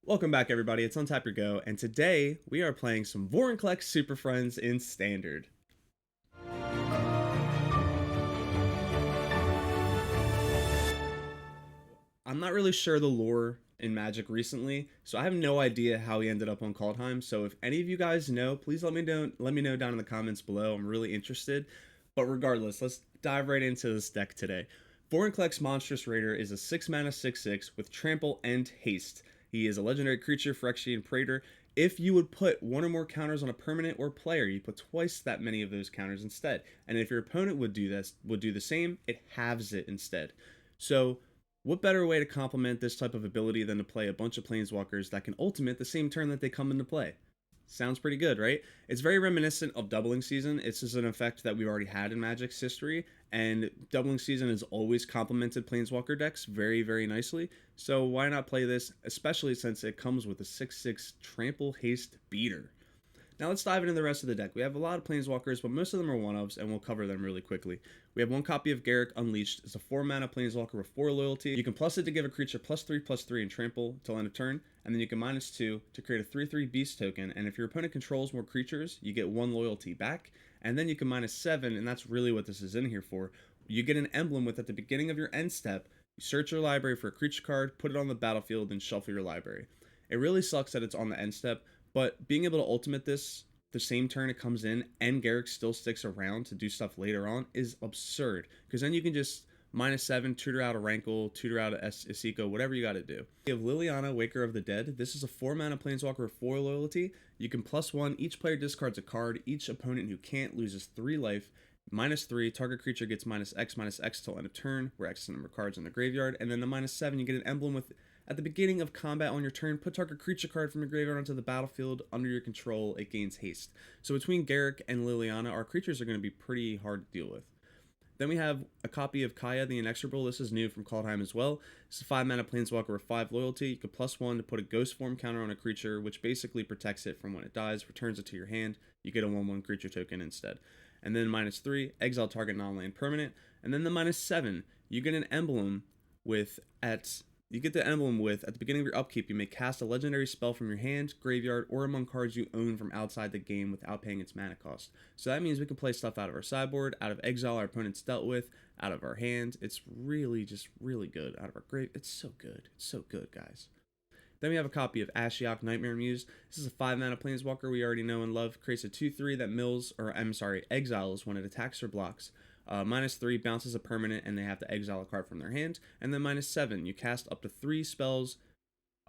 Welcome back everybody, it's Untap Your Go, and today we are playing some Vorinclex Super Friends in Standard. I'm not really sure the lore in Magic recently, so I have no idea how he ended up on Kaldheim, so if any of you guys know, please let me know down in the comments below. I'm really interested. But regardless, let's dive right into this deck today. Vorinclex Monstrous Raider is a 6 mana 6/6 with Trample and Haste. He is a legendary creature, Phyrexian Praetor. If you would put one or more counters on a permanent or player, you put twice that many of those counters instead. And if your opponent would do the same, it halves it instead. So what better way to complement this type of ability than to play a bunch of planeswalkers that can ultimate the same turn that they come into play? Sounds pretty good, right? It's very reminiscent of Doubling Season. It's just an effect that we've already had in Magic's history, and Doubling Season has always complemented Planeswalker decks very, very nicely. So why not play this, especially since it comes with a 6/6 Trample Haste Beater. Now let's dive into the rest of the deck. We have a lot of Planeswalkers, but most of them are one-ofs, and we'll cover them really quickly. We have one copy of Garruk Unleashed. It's a 4-mana Planeswalker with 4 loyalty. You can plus it to give a creature +3/+3 and trample till end of turn, and then you can -2 to create a 3/3 beast token, and if your opponent controls more creatures, you get 1 loyalty back, and then you can -7, and that's really what this is in here for. You get an emblem with at the beginning of your end step. You search your library for a creature card, put it on the battlefield, and shuffle your library. It really sucks that it's on the end step, but being able to ultimate this the same turn it comes in and Garruk still sticks around to do stuff later on is absurd. Because then you can just -7, tutor out a Rankle, tutor out a Isiko, whatever you got to do. We have Liliana, Waker of the Dead. This is a 4-mana Planeswalker with 4 loyalty. You can +1, each player discards a card. Each opponent who can't loses 3 life. -3, target creature gets -X till end of turn, where X is the number of cards in the graveyard. And then the -7, you get an emblem with at the beginning of combat on your turn, put target creature card from your graveyard onto the battlefield under your control. It gains haste. So between Garruk and Liliana, our creatures are going to be pretty hard to deal with. Then we have a copy of Kaya the Inexorable. This is new from Kaldheim as well. It's a 5-mana Planeswalker with 5 loyalty. You can +1 to put a Ghost Form counter on a creature, which basically protects it from when it dies, returns it to your hand. You get a 1/1 creature token instead. And then -3, exile target non-land permanent. And then the -7, you get an emblem with at the beginning of your upkeep, you may cast a legendary spell from your hand, graveyard, or among cards you own from outside the game without paying its mana cost. So that means we can play stuff out of our sideboard, out of exile our opponents dealt with, out of our hand. It's really just really good. Out of our grave. It's so good. It's so good, guys. Then we have a copy of Ashiok Nightmare Muse. This is a 5-mana Planeswalker we already know and love. Creates a 2/3 that exiles when it attacks or blocks. -3 bounces a permanent and they have to exile a card from their hand. And then -7, you cast up to 3 spells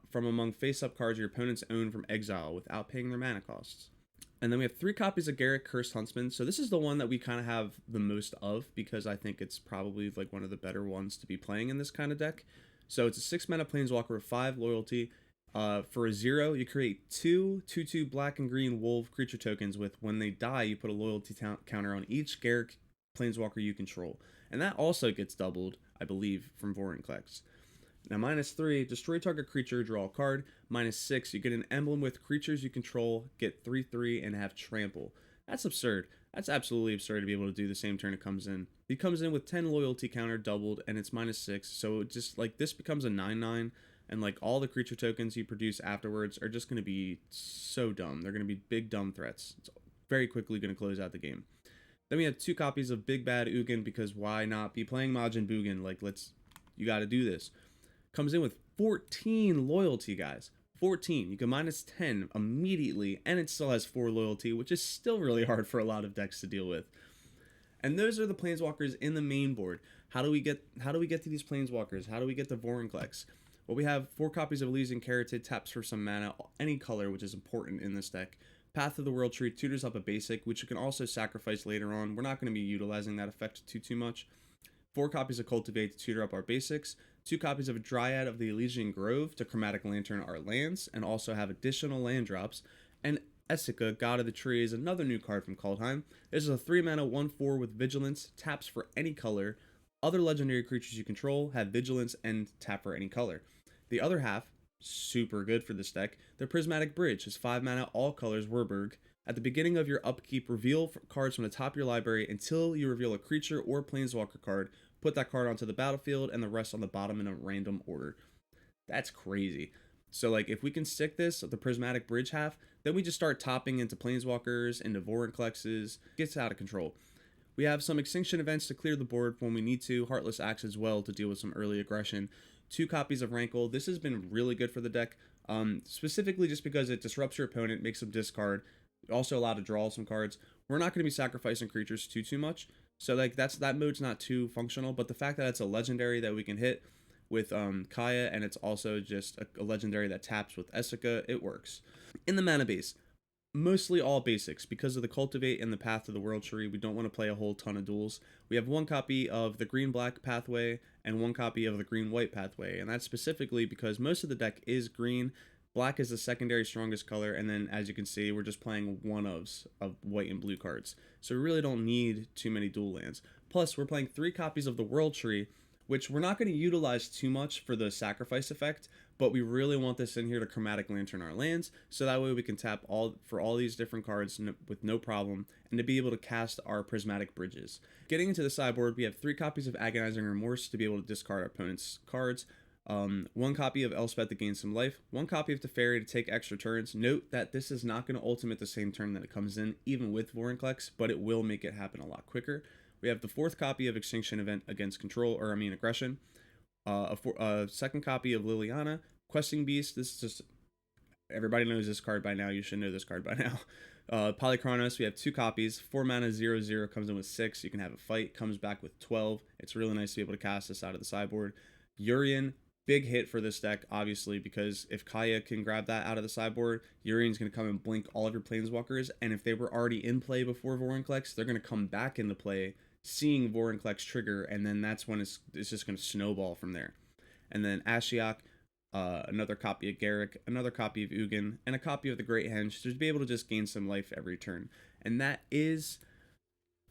from among face-up cards your opponents own from exile without paying their mana costs. And then we have 3 copies of Garruk Cursed Huntsman. So this is the one that we kind of have the most of because I think it's probably like one of the better ones to be playing in this kind of deck. So it's a 6-mana Planeswalker with 5 loyalty. For a 0, you create 2/2 black and green wolf creature tokens with when they die, you put a loyalty counter on each Garruk Planeswalker you control. And that also gets doubled, I believe, from Vorinclex. Now, -3, destroy target creature, draw a card. -6, you get an emblem with creatures you control, get 3/3, and have trample. That's absurd. That's absolutely absurd to be able to do the same turn it comes in. It comes in with 10 loyalty counter doubled, and it's -6. So just like this becomes a 9/9, and like all the creature tokens you produce afterwards are just going to be so dumb. They're going to be big dumb threats. It's very quickly going to close out the game. Then we have 2 copies of Big Bad Ugin because why not be playing Majin Bugin? Like, you got to do this. Comes in with 14 loyalty, guys. 14. You can -10 immediately, and it still has 4 loyalty, which is still really hard for a lot of decks to deal with. And those are the Planeswalkers in the main board. How do we get to these Planeswalkers? How do we get to Vorinclex? Well, we have 4 copies of Elysian Carotid, taps for some mana, any color, which is important in this deck. Path of the World Tree tutors up a basic, which you can also sacrifice later on. We're not going to be utilizing that effect too much. 4 copies of Cultivate to tutor up our basics. 2 copies of a Dryad of the Elysian Grove to Chromatic Lantern our lands, and also have additional land drops. And Esika, God of the Tree, is another new card from Kaldheim. This is a 3-mana 1/4 with Vigilance, taps for any color. Other legendary creatures you control have Vigilance and tap for any color. The other half, super good for this deck, the Prismatic Bridge is 5-mana all colors Werberg. At the beginning of your upkeep, reveal cards from the top of your library until you reveal a creature or Planeswalker card. Put that card onto the battlefield and the rest on the bottom in a random order. That's crazy. So like if we can stick this the prismatic bridge half, then we just start topping into planeswalkers, into Vorinclexes. Gets out of control. We have some extinction events to clear the board when we need to. Heartless Axe as well to deal with some early aggression. 2 copies of Rankle. This has been really good for the deck, specifically just because it disrupts your opponent, makes them discard. Also allowed to draw some cards. We're not going to be sacrificing creatures too much, so like that mode's not too functional. But the fact that it's a legendary that we can hit with Kaya, and it's also just a legendary that taps with Essica, it works. In the mana base, mostly all basics. Because of the Cultivate and the Path to the World Tree, we don't want to play a whole ton of duels. We have 1 copy of the green-black pathway and 1 copy of the green-white pathway, and that's specifically because most of the deck is green. Black is the secondary strongest color, and then as you can see, we're just playing one-ofs of white and blue cards. So we really don't need too many dual lands. Plus, we're playing 3 copies of the World Tree, which we're not going to utilize too much for the sacrifice effect, but we really want this in here to chromatic lantern our lands, so that way we can tap all these different cards with no problem, and to be able to cast our prismatic bridges. Getting into the sideboard, we have 3 copies of Agonizing Remorse to be able to discard our opponent's cards, 1 copy of Elspeth to gain some life, 1 copy of Teferi to take extra turns. Note that this is not going to ultimate the same turn that it comes in, even with Vorinclex, but it will make it happen a lot quicker. We have the 4th copy of Extinction Event against aggression. A 2nd copy of Liliana. Questing Beast, this is just, everybody knows this card by now, you should know this card by now. Polychronos, we have 2 copies. 4 mana, 0/0, comes in with 6, you can have a fight, comes back with 12. It's really nice to be able to cast this out of the sideboard. Urian, big hit for this deck, obviously, because if Kaya can grab that out of the sideboard, Urian's going to come and blink all of your Planeswalkers, and if they were already in play before Vorinclex, they're going to come back into play, seeing Vorinclex trigger, and then that's when it's just going to snowball from there. And then Ashiok, another copy of Garruk, another copy of Ugin, and a copy of the Great Henge to be able to just gain some life every turn. And that is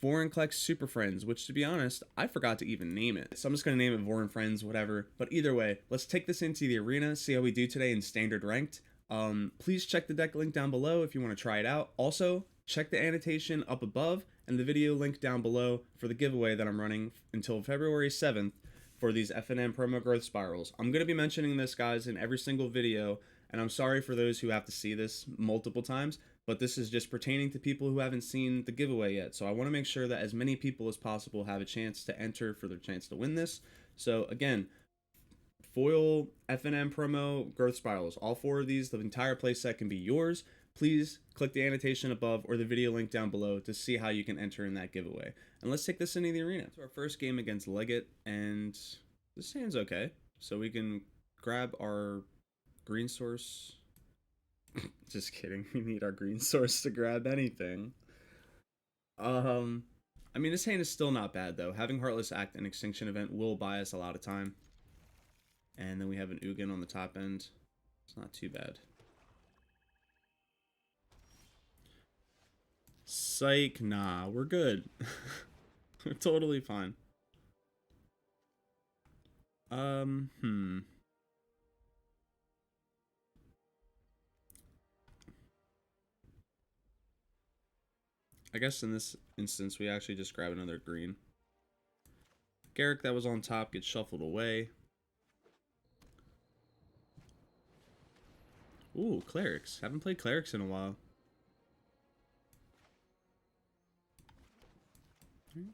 Vorinclex Super Friends, which to be honest, I forgot to even name it. So I'm just going to name it VORINFRIENDS, whatever. But either way, let's take this into the arena, see how we do today in standard ranked. Please check the deck link down below if you want to try it out. Also, check the annotation up above and the video link down below for the giveaway that I'm running until February 7th for these FNM promo growth spirals. I'm going to be mentioning this, guys, in every single video, and I'm sorry for those who have to see this multiple times, but this is just pertaining to people who haven't seen the giveaway yet. So I want to make sure that as many people as possible have a chance to enter for their chance to win this. So again, foil, FNM promo, growth spirals, all 4 of these, the entire playset can be yours. Please click the annotation above or the video link down below to see how you can enter in that giveaway. And let's take this into the arena. So our first game against Leggett, and this hand's okay. So we can grab our green source. Just kidding. We need our green source to grab anything. I mean, this hand is still not bad, though. Having Heartless Act and Extinction Event will buy us a lot of time. And then we have an Ugin on the top end. It's not too bad. Psych, nah, we're good. We're totally fine. I guess in this instance, we actually just grab another green. Garruk that was on top gets shuffled away. Ooh, Clerics. Haven't played Clerics in a while.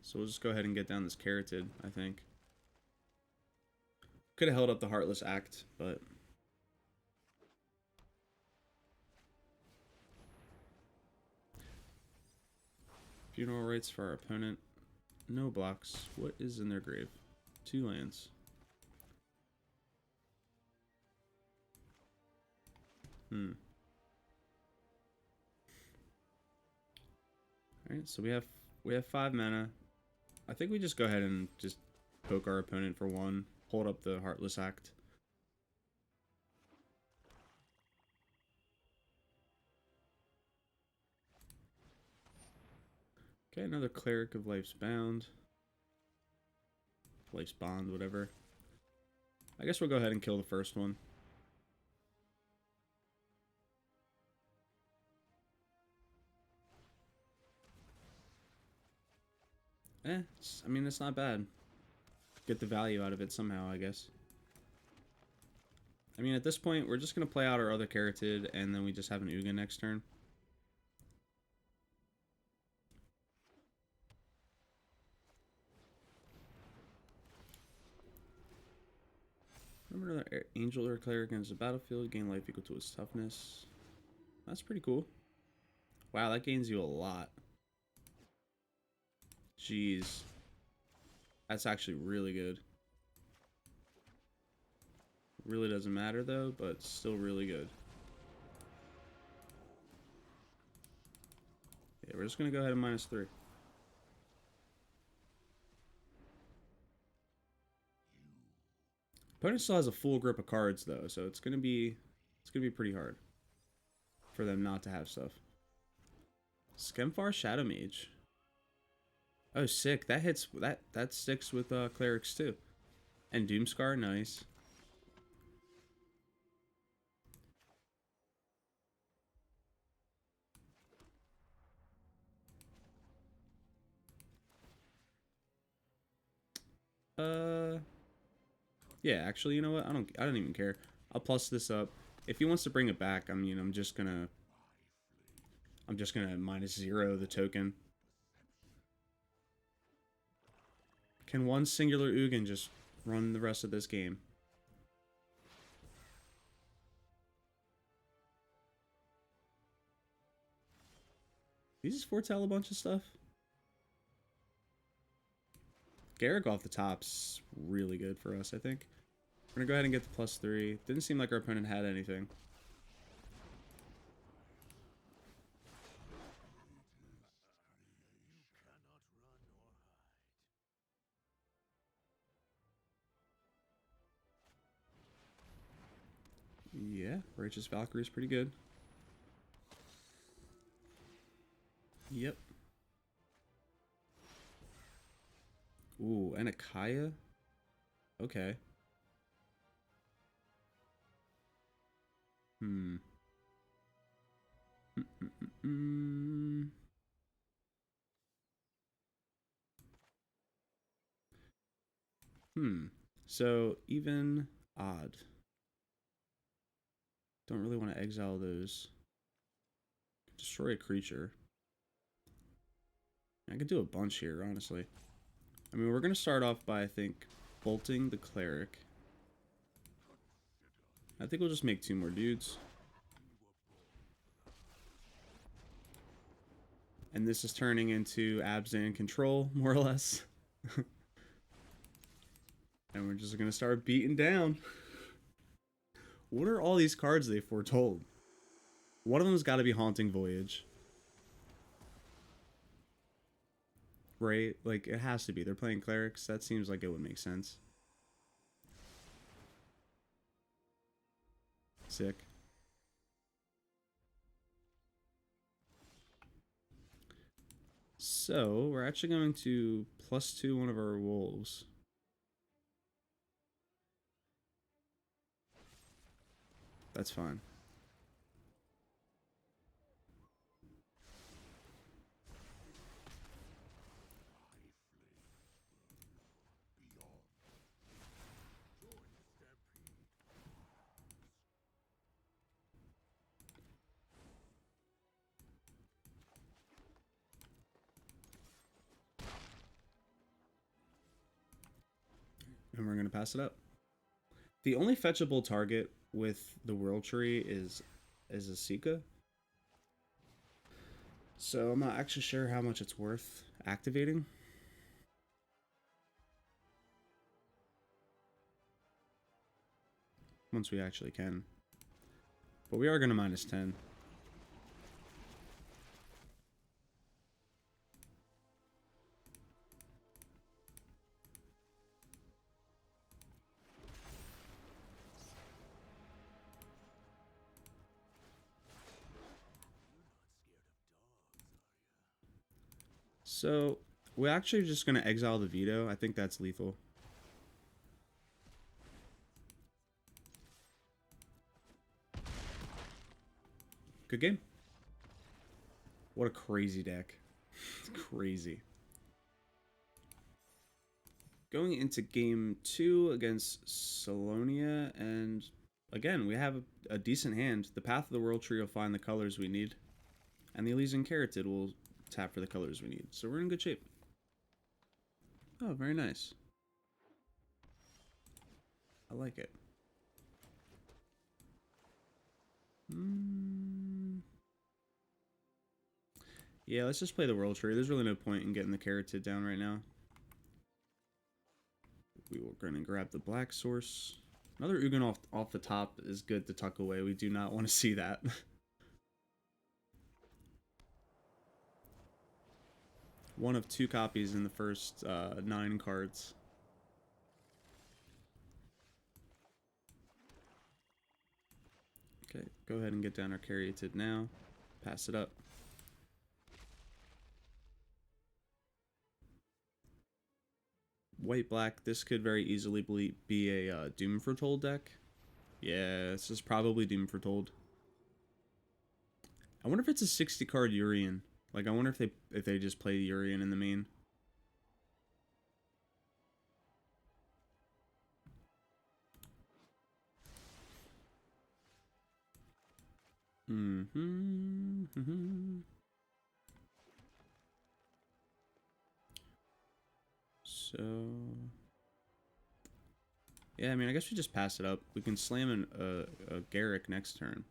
So we'll just go ahead and get down this Carotid, I think. Could have held up the Heartless Act, but... Funeral Rites for our opponent. No blocks. What is in their grave? 2 lands. Alright, so we have 5 mana. I think we just go ahead and just poke our opponent for 1. Hold up the Heartless Act. Okay, another Cleric of Life's Bound. Life's Bond, whatever. I guess we'll go ahead and kill the first one. I mean, it's not bad. Get the value out of it somehow, I guess. I mean, at this point, we're just going to play out our other Carotid, and then we just have an Ugin next turn. Remember another Angel or Cleric enters the battlefield, gain life equal to its toughness. That's pretty cool. Wow, that gains you a lot. Jeez. That's actually really good. Really doesn't matter though, but still really good. Yeah, we're just gonna go ahead and -3. Opponent still has a full grip of cards though, so it's gonna be pretty hard for them not to have stuff. Skemfar Shadow Mage. Oh, sick! That hits. That sticks with clerics too. And Doomscar, nice. Yeah, actually, you know what? I don't even care. I'll plus this up. If he wants to bring it back, I mean, I'm just gonna -0 the token. Can one singular Ugin just run the rest of this game? These just foretell a bunch of stuff. Garrick off the top's really good for us, I think. We're gonna go ahead and get the +3. Didn't seem like our opponent had anything. Yeah, Righteous Valkyrie is pretty good. Yep. Ooh, and a Kaya? Okay. Hmm. So, even odd. Don't really want to exile those. Destroy a creature. I could do a bunch here, honestly. I mean, we're going to start off by, I think, bolting the cleric. I think we'll just make 2 more dudes. And this is turning into Abzan control, more or less. And we're just going to start beating down. What are all these cards they foretold? One of them's got to be Haunting Voyage. Right? Like, it has to be. They're playing clerics. That seems like it would make sense. Sick. So, we're actually going to +2 one of our wolves. That's fine. And we're going to pass it up. The only fetchable target with the World Tree is a Sika. So I'm not actually sure how much it's worth activating. Once we actually can. But we are going to -10. So, we're actually just going to exile the veto. I think that's lethal. Good game. What a crazy deck. It's crazy. Going into game 2 against Salonia, and again, we have a decent hand. The Path of the World Tree will find the colors we need. And the Elysian Caryatid will tap for the colors we need. So we're in good shape. Oh, very nice. I like it. Yeah, let's just play the World Tree. There's really no point in getting the Caryatid down right now. We were going to grab the Black Source. Another Ugin off the top is good to tuck away. We do not want to see that. One of 2 copies in the first 9 cards. Okay, go ahead and get down our Caryatid now. Pass it up. White-black, this could very easily be a Doom Foretold deck. Yeah, this is probably Doom Foretold. I wonder if it's a 60-card Urian. Like, I wonder if they just play Urian in the main. So, yeah, I mean, I guess we just pass it up. We can slam a Garruk next turn.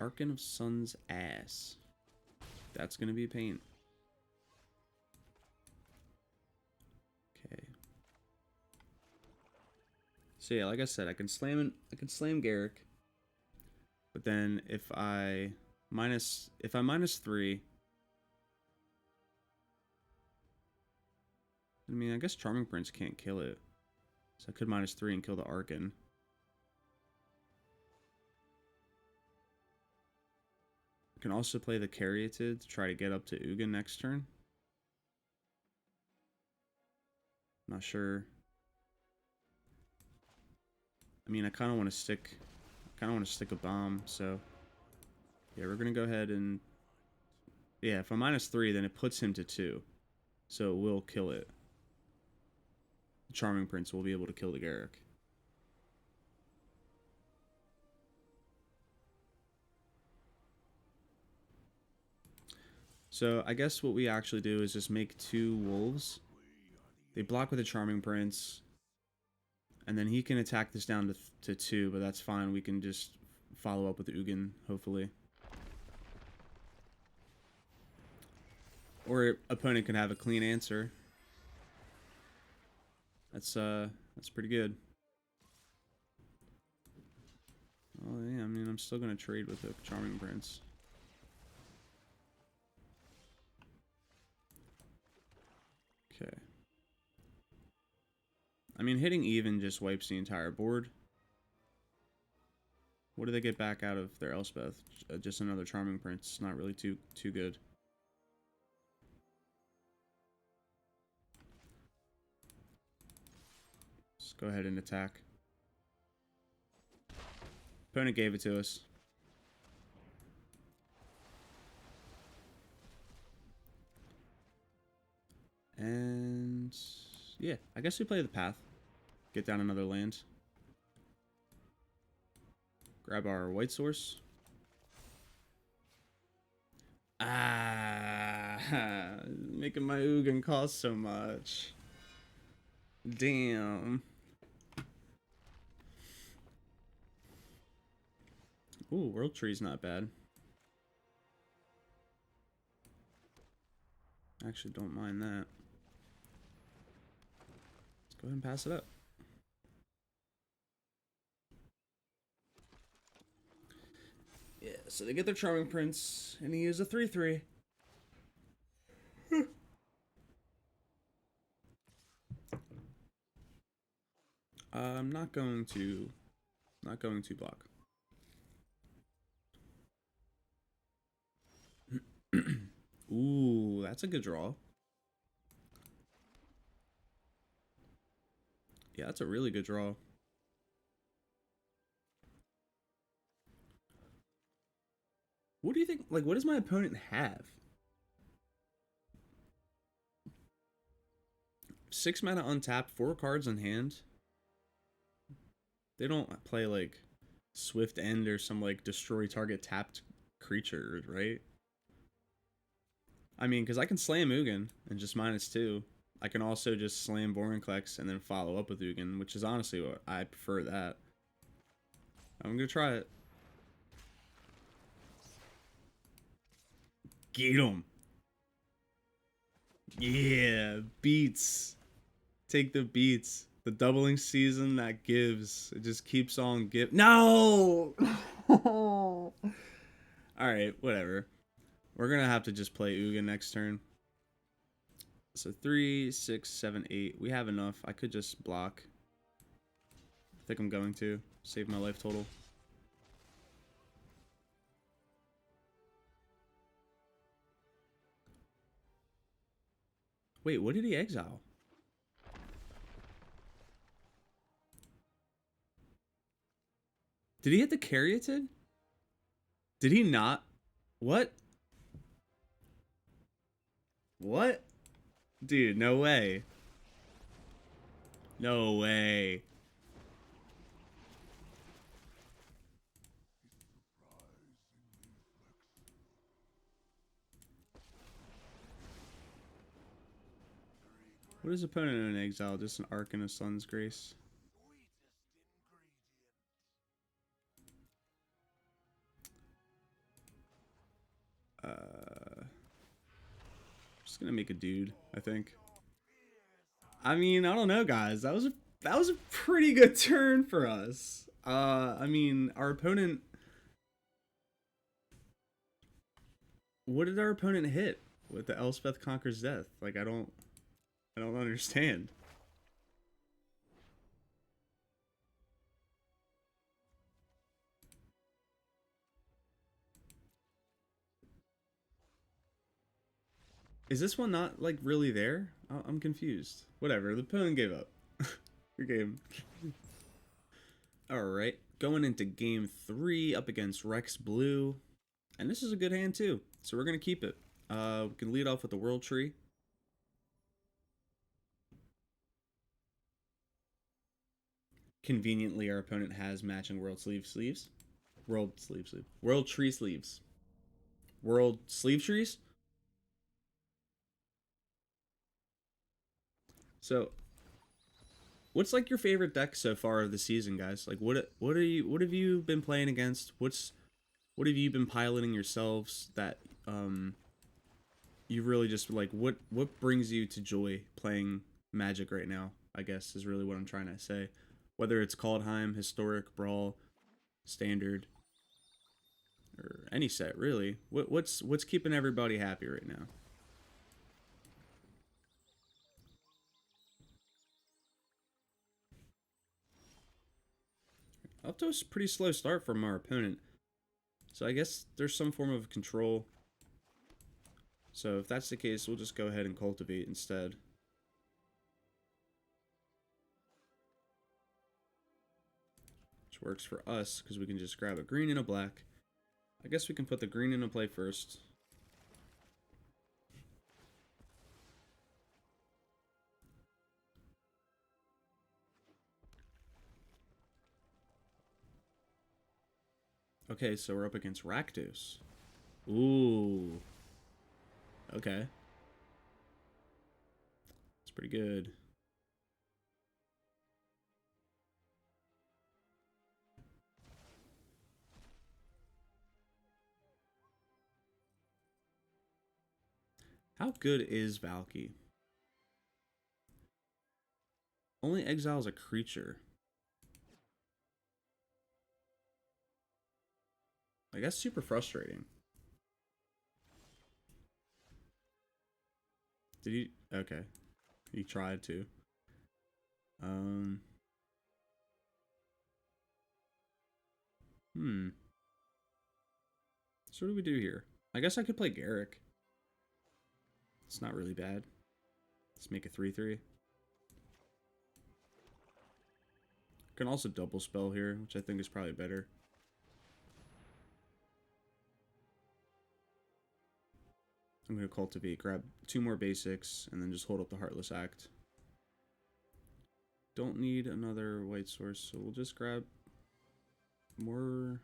Archon of Sun's ass. That's gonna be a pain. Okay. So yeah, like I said, I can slam Garruk. But then if I minus 3, I mean, I guess Charming Prince can't kill it. So I could minus 3 and kill the Archon. I can also play the Caryatid to try to get up to Ugin next turn. Not sure. I mean, I kind of want to stick a bomb, so yeah, we're gonna go ahead and yeah, if I minus 3, then it puts him to 2, so it will kill it. The Charming Prince will be able to kill the Garruk. So I guess what we actually do is just make 2 wolves. They block with a Charming Prince, and then he can attack this down to 2, but that's fine. We can just follow up with Ugin, hopefully. Or opponent can have a clean answer. That's pretty good. Oh yeah, I mean, I'm still gonna trade with the Charming Prince. Okay. I mean, hitting even just wipes the entire board. What do they get back out of their Elspeth? Just another Charming Prince. Not really too good. Let's go ahead and attack. Opponent gave it to us. And yeah, I guess we play the Path. Get down another land. Grab our white source. Ah, making my Ugin cost so much. Damn. Ooh, World Tree's not bad. I actually don't mind that. Let's go ahead and pass it up. Yeah, so they get their Charming Prince, and he is a 3/3. I'm not going to block. Ooh, that's a good draw. Yeah, that's a really good draw. What do you think? Like, what does my opponent have? 6 mana untapped, 4 cards in hand. They don't play like Swift End or some like destroy target tapped creature, right? I mean, because I can slam Ugin and just -2. I can also just slam Vorinclex and then follow up with Ugin, which is honestly what I prefer that. I'm gonna try it. Get him. Yeah, beats. Take the beats. The doubling season that gives. It just keeps on give. No! Alright, whatever. We're gonna have to just play Ugin next turn. So 3, 6, 7, 8. We have enough. I could just block. I think I'm going to. Save my life total. Wait, what did he exile? Did he hit the Caryatid? Did he not? What? What? Dude, no way. No way. What is opponent in exile? Just an Arc and a Sun's Grace. Just gonna make a dude, I think. I mean, I don't know, guys. That was a pretty good turn for us. I mean, our opponent. What did our opponent hit with the Elspeth Conquers Death? Like, I don't understand. Is this one not, like, really there? I'm confused. Whatever, the opponent gave up. Your game. Alright, going into game 3 up against Rex Blue. And this is a good hand, too. So we're going to keep it. We can lead off with the World Tree. Conveniently, our opponent has matching World Tree sleeves. World sleeve trees? So, what's like your favorite deck so far of the season, guys? Like, what have you been playing against? What have you been piloting yourselves that you really just like? What brings you to joy playing Magic right now? I guess is really what I'm trying to say. Whether it's Kaldheim, Historic, Brawl, Standard, or any set, really. What's keeping everybody happy right now? Up to a pretty slow start from our opponent. So I guess there's some form of control. So if that's the case, we'll just go ahead and cultivate instead. Which works for us, because we can just grab a green and a black. I guess we can put the green into play first. Okay, so we're up against Rakdos. Ooh. Okay. It's pretty good. How good is Valky? Only exiles a creature. Like, that's super frustrating. Did he? Okay. He tried to. So what do we do here? I guess I could play Garrick. It's not really bad. Let's make a 3/3. Can also double spell here, which I think is probably better. I'm going to cultivate, grab 2 more basics, and then just hold up the Heartless Act. don't need another white source, so we'll just grab more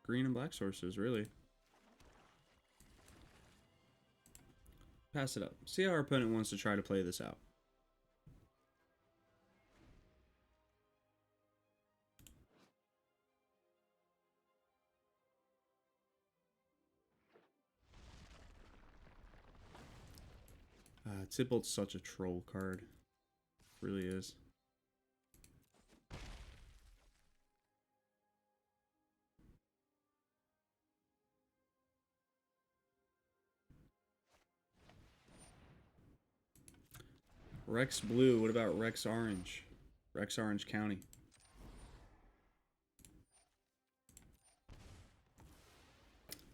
green and black sources, really. Pass it up. See how our opponent wants to try to play this out. Tibalt's such a troll card. Really is. Rex Blue, what about Rex Orange? Rex Orange County.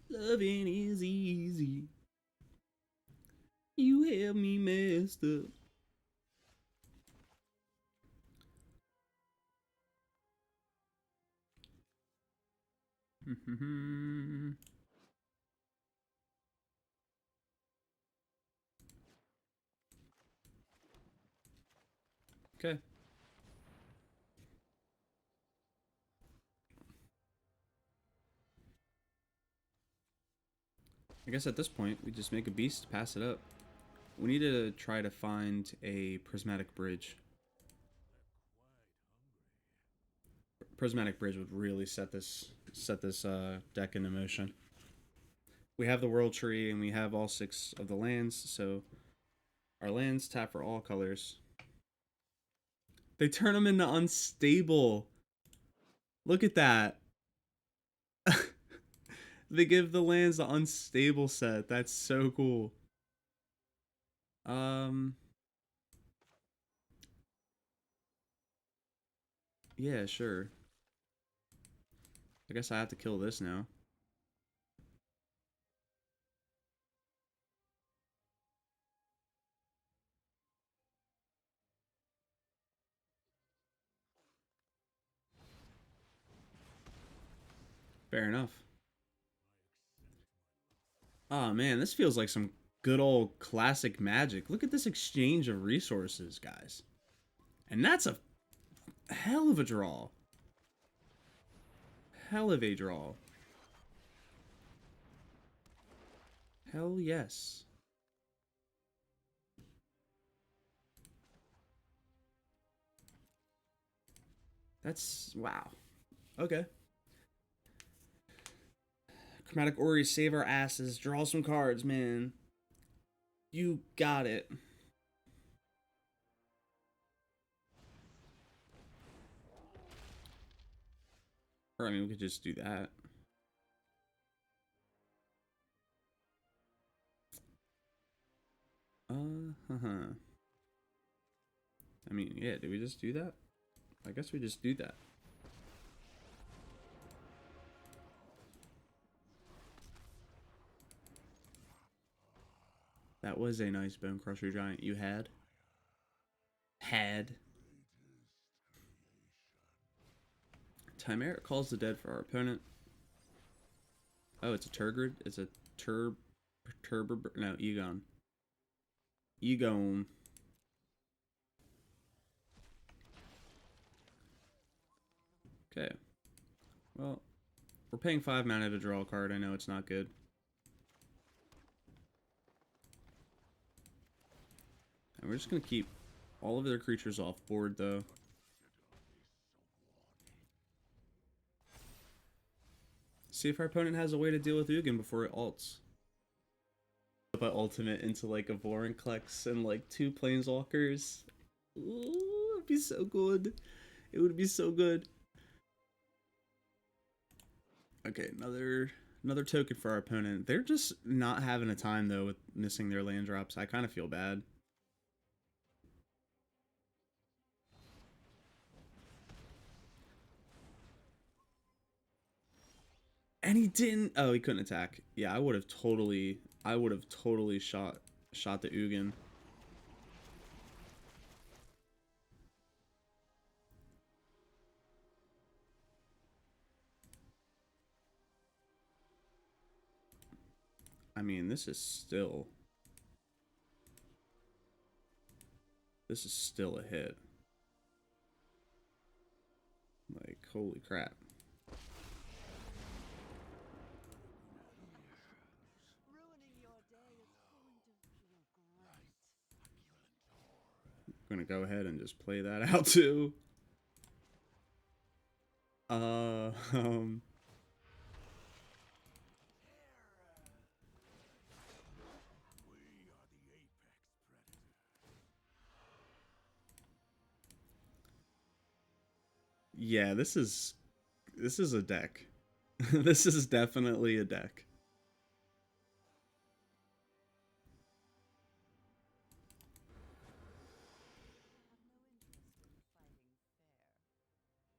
Loving is easy. You have me messed up. Okay. I guess at this point, we just make a beast, pass it up. We need to try to find a prismatic bridge. Prismatic bridge would really set this deck into motion. We have the world tree and we have all 6 of the lands, so our lands tap for all colors. They turn them into unstable. Look at that. They give the lands the unstable set. That's so cool. Yeah, sure. I guess I have to kill this now. Fair enough. Oh man, this feels like some good old classic Magic. Look at this exchange of resources, guys. And that's a hell of a draw. Hell of a draw. Hell yes. That's wow. Okay. Chromatic Ori, save our asses. Draw some cards, man. You got it. Or I mean, we could just do that. I mean, yeah, did we just do that? I guess we just do that. That was a nice Bone Crusher Giant you had. Chimera calls the dead for our opponent. Oh, it's a Turgid? It's a no, Egon. Egon. Okay. Well, we're paying 5 mana to draw a card. I know it's not good. And we're just going to keep all of their creatures off board, though. See if our opponent has a way to deal with Ugin before it ults. Put ultimate into like a Vorinclex and like 2 planeswalkers. Ooh, it'd be so good. It would be so good. Okay, another token for our opponent. They're just not having a time though with missing their land drops. I kind of feel bad. And he didn't. Oh, he couldn't attack. Yeah, I would have totally shot the Ugin. I mean, this is still a hit. Holy crap. I'm gonna go ahead and just play that out too. Yeah, this is a deck. This is definitely a deck.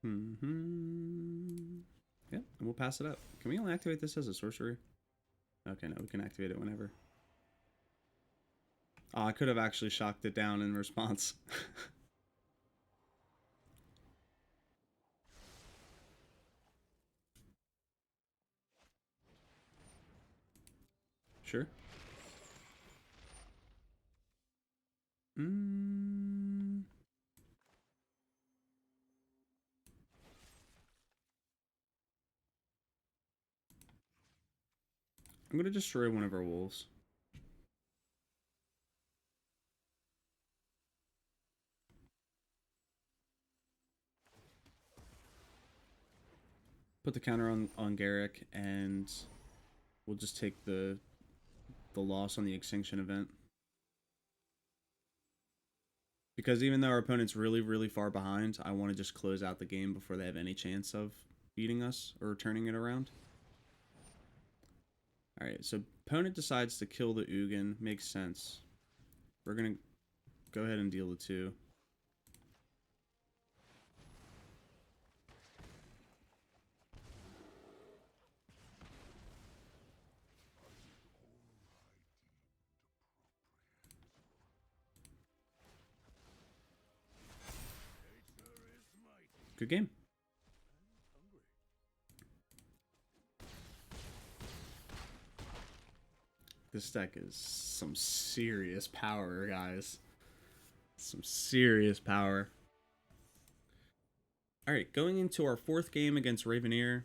Yep, and we'll pass it up. Can we only activate this as a sorcery? Okay, no, we can activate it whenever. Oh, I could have actually shocked it down in response. Sure. I'm gonna destroy one of our wolves. Put the counter on Garrick, and we'll just take the loss on the Extinction event. Because even though our opponent's really, really far behind, I want to just close out the game before they have any chance of beating us or turning it around. Alright, so opponent decides to kill the Ugin. Makes sense. We're going to go ahead and deal the 2. Good game. This deck is some serious power, guys. Some serious power. Alright, going into our 4th game against Ravener.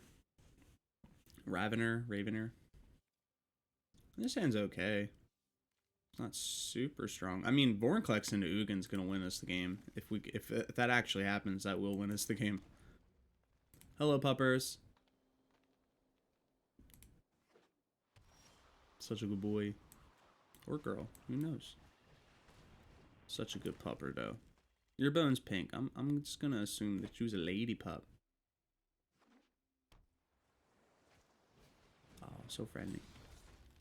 This hand's okay. It's not super strong. I mean, Vorinclex into Ugin's gonna win us the game. If that actually happens, that will win us the game. Hello, puppers. Such a good boy. Or girl. Who knows? Such a good pupper, though. Your bone's pink. I'm just gonna assume that she was a lady pup. Oh, so friendly.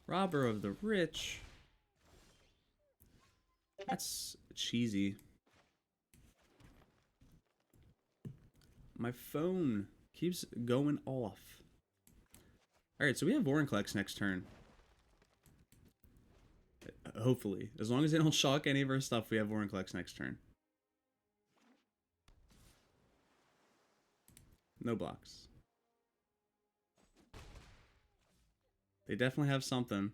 Robber of the rich. That's cheesy. My phone keeps going off. Alright, so we have Vorinclex next turn. Hopefully. As long as they don't shock any of our stuff, we have Vorinclex next turn. No blocks. They definitely have something.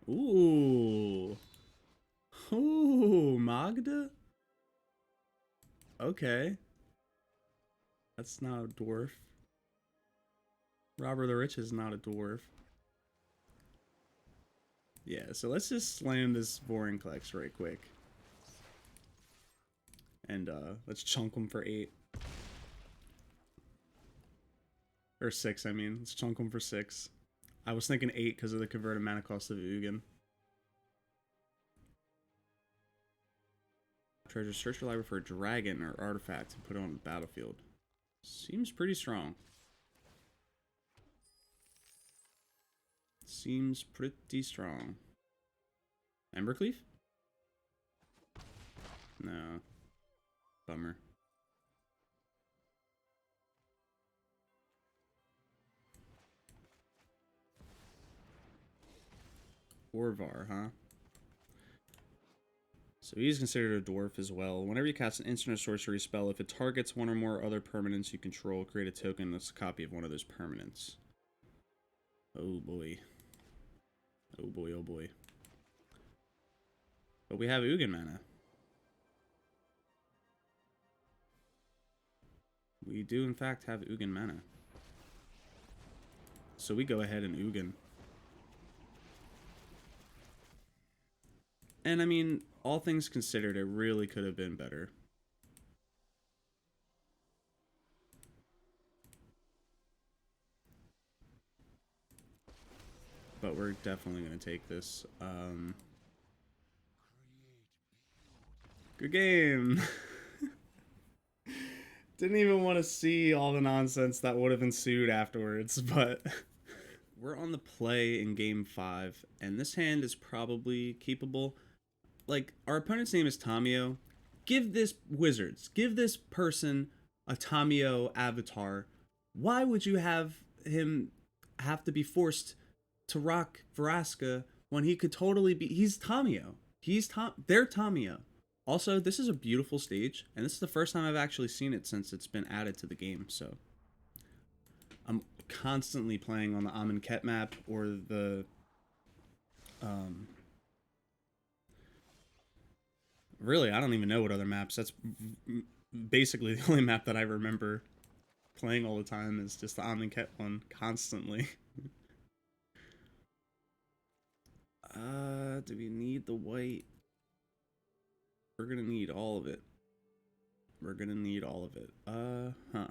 Ooh. Ooh, Magda? Okay. That's not a dwarf. Robber the Rich is not a dwarf. Yeah, so let's just slam this Vorinclex right quick. And let's chunk him for 8. Or 6, I mean. Let's chunk him for 6. I was thinking 8 because of the converted mana cost of Ugin. Treasure, search your library for a dragon or artifact and put it on the battlefield. Seems pretty strong. Seems pretty strong. Embercleave? No. Bummer. Orvar, huh? So he's considered a dwarf as well. Whenever you cast an instant or sorcery spell, if it targets one or more other permanents you control, create a token that's a copy of one of those permanents. Oh boy. Oh boy, oh boy. But we have Ugin mana. We do, in fact, have Ugin mana. So we go ahead and Ugin. And I mean, all things considered, it really could have been better. But we're definitely going to take this. Good game. Didn't even want to see all the nonsense that would have ensued afterwards, but we're on the play in game 5, and this hand is probably keepable. Like, our opponent's name is Tamio. Give this Wizards, give this person a Tamio avatar. Why would you have him have to be forced to rock Vraska when he could totally be... He's Tamio. They're Tamio. Also, this is a beautiful stage, and this is the first time I've actually seen it since it's been added to the game, so... I'm constantly playing on the Amonkhet map, or the... Really, I don't even know what other maps. That's basically the only map that I remember playing all the time is just the Amonkhet one, constantly. Do we need the white? We're gonna need all of it. We're gonna need all of it. Huh.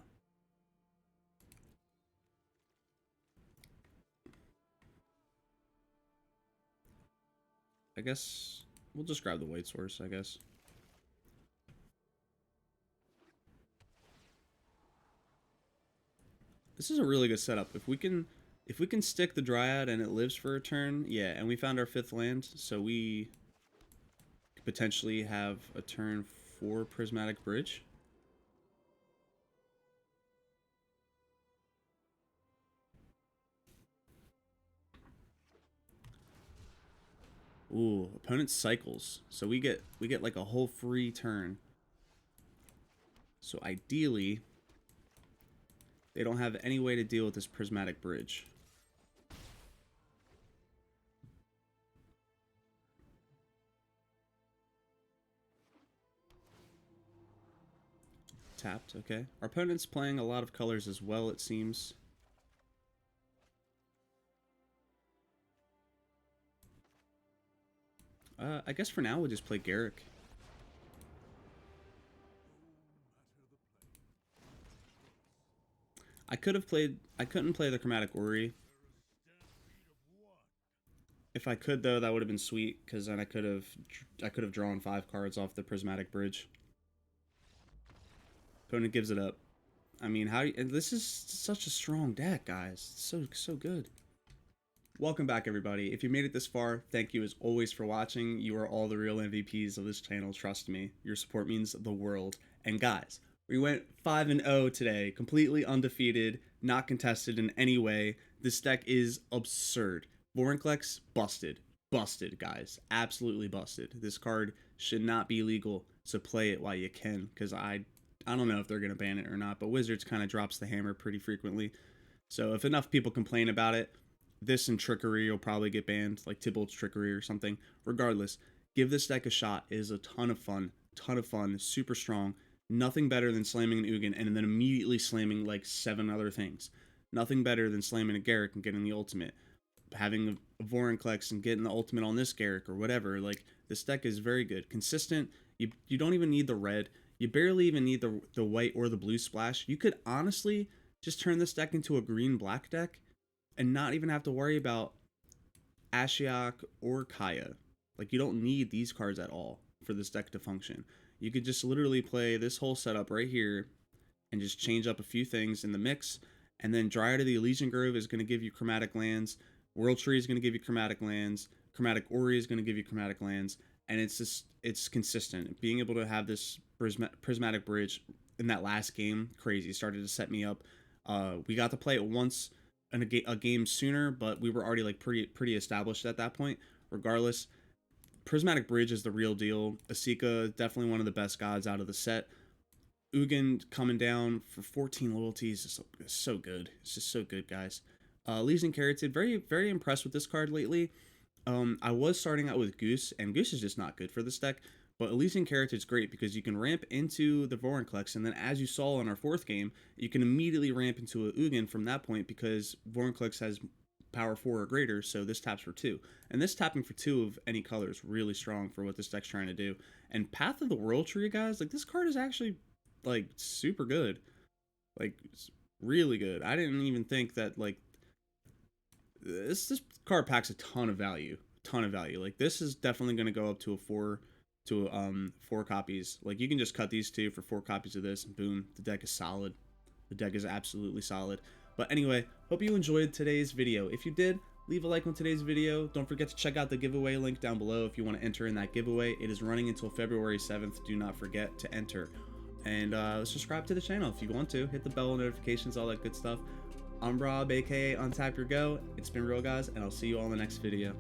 I guess we'll just grab the white source, I guess. This is a really good setup. If we can stick the Dryad and it lives for a turn, yeah, and we found our 5th land, so we could potentially have a turn for Prismatic Bridge. Ooh, opponent cycles. So we get like a whole free turn. So ideally, they don't have any way to deal with this Prismatic Bridge. Tapped, okay. Our opponent's playing a lot of colors as well, it seems. I guess for now we'll just play Garruk. I couldn't play the Chromatic Ori. If I could though, that would have been sweet, because then I could have drawn 5 cards off the Prismatic Bridge. Opponent gives it up. I mean, this is such a strong deck, guys. It's so good. Welcome back, everybody. If you made it this far, thank you as always for watching. You are all the real MVPs of this channel, trust me. Your support means the world. And guys, we went 5-0 today, completely undefeated, not contested in any way. This deck is absurd. Vorinclex, busted. Busted, guys. Absolutely busted. This card should not be legal, so play it while you can, because I don't know if they're going to ban it or not, but Wizards kind of drops the hammer pretty frequently. So if enough people complain about it, this and Trickery will probably get banned, like Tybalt's Trickery or something. Regardless, give this deck a shot. It is a ton of fun, super strong. Nothing better than slamming an Ugin and then immediately slamming like 7 other things. Nothing better than slamming a Garruk and getting the ultimate. Having a Vorinclex and getting the ultimate on this Garruk or whatever. Like, this deck is very good. Consistent. You don't even need the red. You barely even need the white or the blue splash. You could honestly just turn this deck into a green-black deck and not even have to worry about Ashiok or Kaya. Like, you don't need these cards at all for this deck to function. You could just literally play this whole setup right here and just change up a few things in the mix, and then Dryad of the Elysian Grove is going to give you chromatic lands, World Tree is going to give you chromatic lands, Chromatic Ori is going to give you chromatic lands, and it's consistent. Being able to have this Prismatic Bridge in that last game, crazy, started to set me up. We got to play it once in a game sooner, but we were already like pretty established at that point. Regardless, Prismatic Bridge is the real deal. Asika, definitely one of the best gods out of the set. Ugin coming down for 14 loyalties is so good. It's just so good, guys. Legion Carotid, very impressed with this card lately. I was starting out with Goose, and Goose is just not good for this deck. But Elysian Carrot is great because you can ramp into the Vorinclex, and then as you saw in our 4th game, you can immediately ramp into a Ugin from that point because Vorinclex has power 4 or greater, so this taps for 2. And this tapping for 2 of any color is really strong for what this deck's trying to do. And Path of the World Tree, guys, like, this card is actually, like, super good. Like, really good. I didn't even think that, like, this card packs a ton of value. Like, this is definitely going to go up to a 4 copies. Like, you can just cut these 2 for 4 copies of this, and boom, the deck is solid. The deck is absolutely solid. But anyway, hope you enjoyed today's video. If you did, leave a like on today's video. Don't forget to check out the giveaway link down below if you want to enter in that giveaway. It is running until February 7th. Do not forget to enter. And subscribe to the channel if you want to. Hit the bell notifications, all that good stuff. I'm Rob, aka Untap Your Go. It's been real, guys, and I'll see you all in the next video.